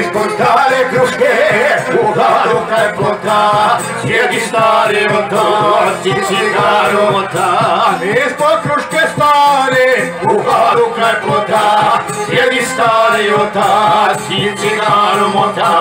Ispod stare kruške, u hladu kraj plota, sjedi stari otac i cigaru mota. Ispod kruške stare, u hladu kraj plota, sjedi stari otac i cigaru mota.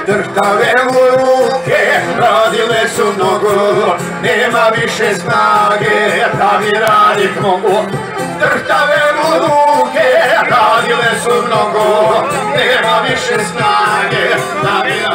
Drhtave mu ruke, radile su mnogo, nema više snage, da bi radit mogu. Drhtave mu ruke, radile su mnogo, nema više snage, da bi